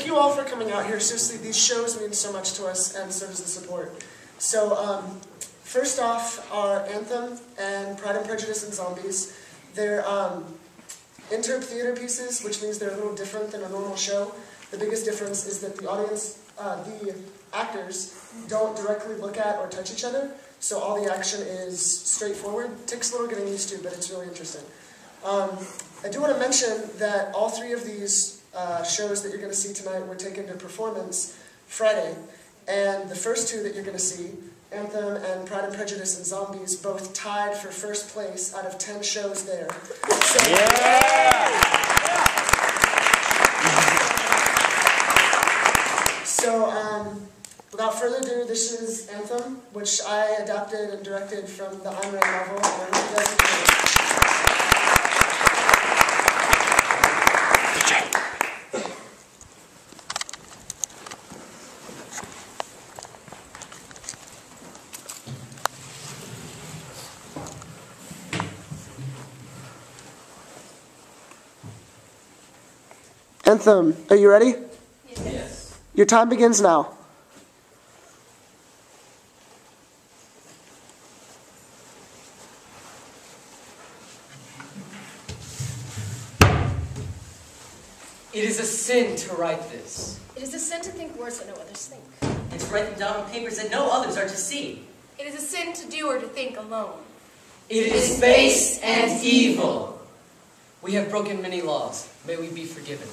you all for coming out here. Seriously, these shows mean so much to us, and so does the support. So, first off are Anthem and Pride and Prejudice and Zombies. They're interp theater pieces, which means they're a little different than a normal show. The biggest difference is that the audience, the actors, don't directly look at or touch each other, so all the action is straightforward. Takes a little getting used to, but it's really interesting. I do want to mention that all three of these shows that you're going to see tonight were taken to performance Friday, and the first two that you're going to see, Anthem and Pride and Prejudice and Zombies, both tied for first place out of 10 shows there. So, without further ado, this is Anthem, which I adapted and directed from the Ayn Rand novel, and I hope you guys enjoy it. Anthem, are you ready? Yes. Your time begins now. It is a sin to write this. It is a sin to think words that no others think. And to write them down on papers that no others are to see. It is a sin to do or to think alone. It is base and evil. We have broken many laws. May we be forgiven.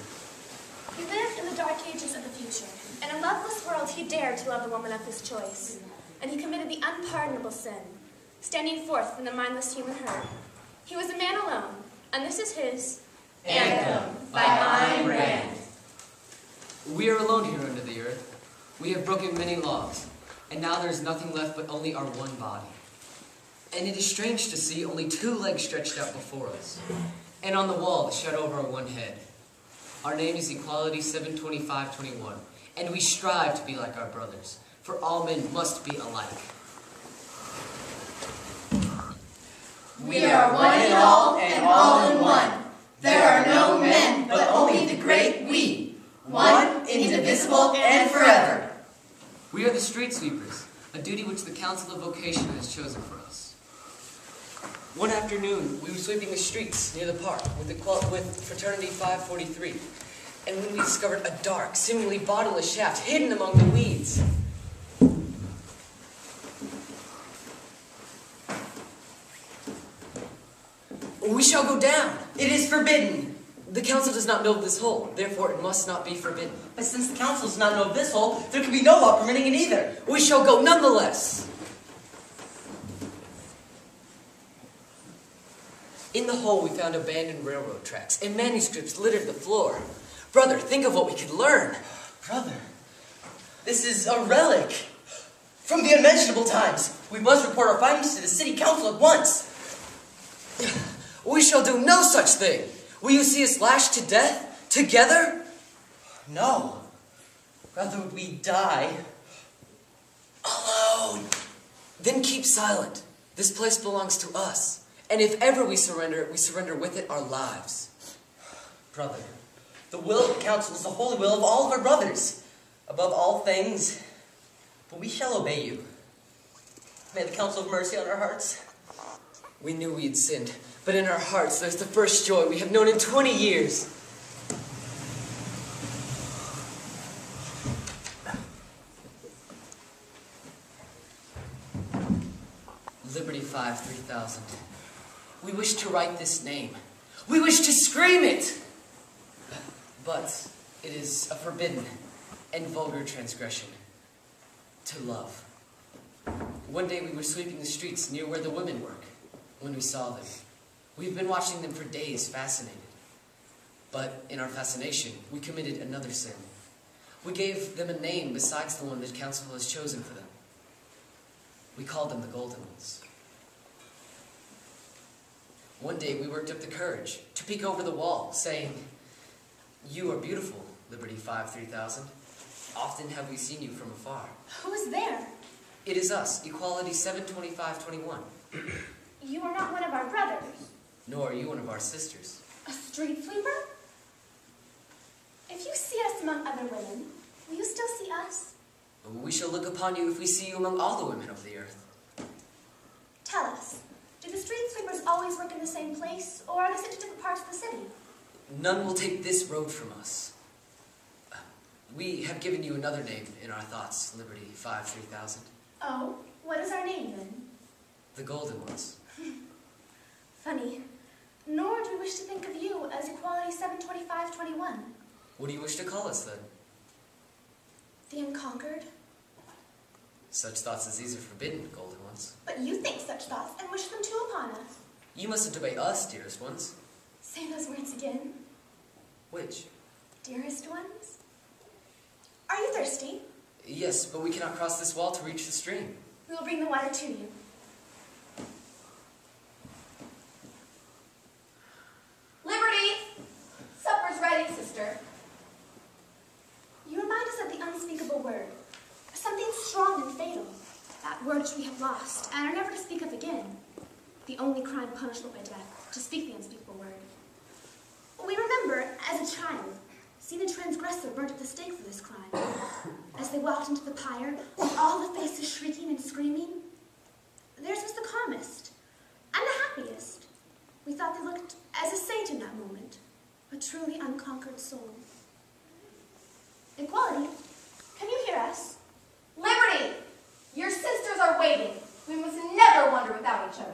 He lived in the dark ages of the future. In a loveless world, he dared to love the woman of his choice. And he committed the unpardonable sin, standing forth from the mindless human herd. He was a man alone, and this is his Anthem by Ayn Rand. We are alone here under the earth. We have broken many laws, and now there is nothing left but only our one body. And it is strange to see only 2 legs stretched out before us, and on the wall the shadow over our one head. Our name is Equality 72521, and we strive to be like our brothers, for all men must be alike. We are one in all and all in one. There are no men, but only the great we. One, indivisible, and forever. We are the street sweepers, a duty which the Council of Vocation has chosen for us. One afternoon, we were sweeping the streets near the park with Fraternity 543, and when we discovered a dark, seemingly bottomless shaft hidden among the weeds. We shall go down. It is forbidden. The council does not know of this hole, therefore it must not be forbidden. But since the council does not know of this hole, there can be no law permitting it either. We shall go nonetheless. In the hole we found abandoned railroad tracks and manuscripts littered the floor. Brother, think of what we could learn. Brother, this is a relic from the unmentionable times. We must report our findings to the city council at once. We shall do no such thing. Will you see us lashed to death together? No. Rather would we die alone. Then keep silent. This place belongs to us. And if ever we surrender with it our lives. Brother, the will of the council is the holy will of all of our brothers. Above all things, but we shall obey you. May the council have mercy on our hearts. We knew we had sinned, but in our hearts there's the first joy we have known in 20 years. Liberty 5-3000. We wish to write this name. We wish to scream it! But it is a forbidden and vulgar transgression to love. One day we were sweeping the streets near where the women work when we saw them. We've been watching them for days, fascinated. But in our fascination, we committed another sin. We gave them a name besides the one that council has chosen for them. We called them the Golden Ones. One day we worked up the courage to peek over the wall, saying, "You are beautiful, Liberty 5-3000. Often have we seen you from afar." Who is there? It is us, Equality 72521. You are not one of our brothers. Nor are you one of our sisters. A street sweeper? If you see us among other women, will you still see us? We shall look upon you if we see you among all the women of the earth. Tell us, do the street sweepers always work in the same place, or are they sent to different parts of the city? None will take this road from us. We have given you another name in our thoughts, Liberty 5-3000. Oh, what is our name then? The Golden Ones. Funny. Nor do we wish to think of you as Equality 72521. What do you wish to call us then? The Unconquered? Such thoughts as these are forbidden, Golden Ones. But you think such thoughts and wish them too upon us. You mustn't obey us, dearest ones. Say those words again. Which? Dearest ones? Are you thirsty? Yes, but we cannot cross this wall to reach the stream. We will bring the water to you. Liberty! Supper's ready, sister. You remind us of the unspeakable word, something strong and fatal, that word which we have lost and are never to speak of again. The only crime punishable by death, to speak the unspeakable word. We remember, as a child, seeing a transgressor burnt at the stake for this crime. As they walked into the pyre, with all the faces shrieking and screaming, theirs was the calmest and the happiest. We thought they looked as a saint in that moment, a truly unconquered soul. Equality, can you hear us? Liberty! Your sisters are waiting. We must never wander without each other.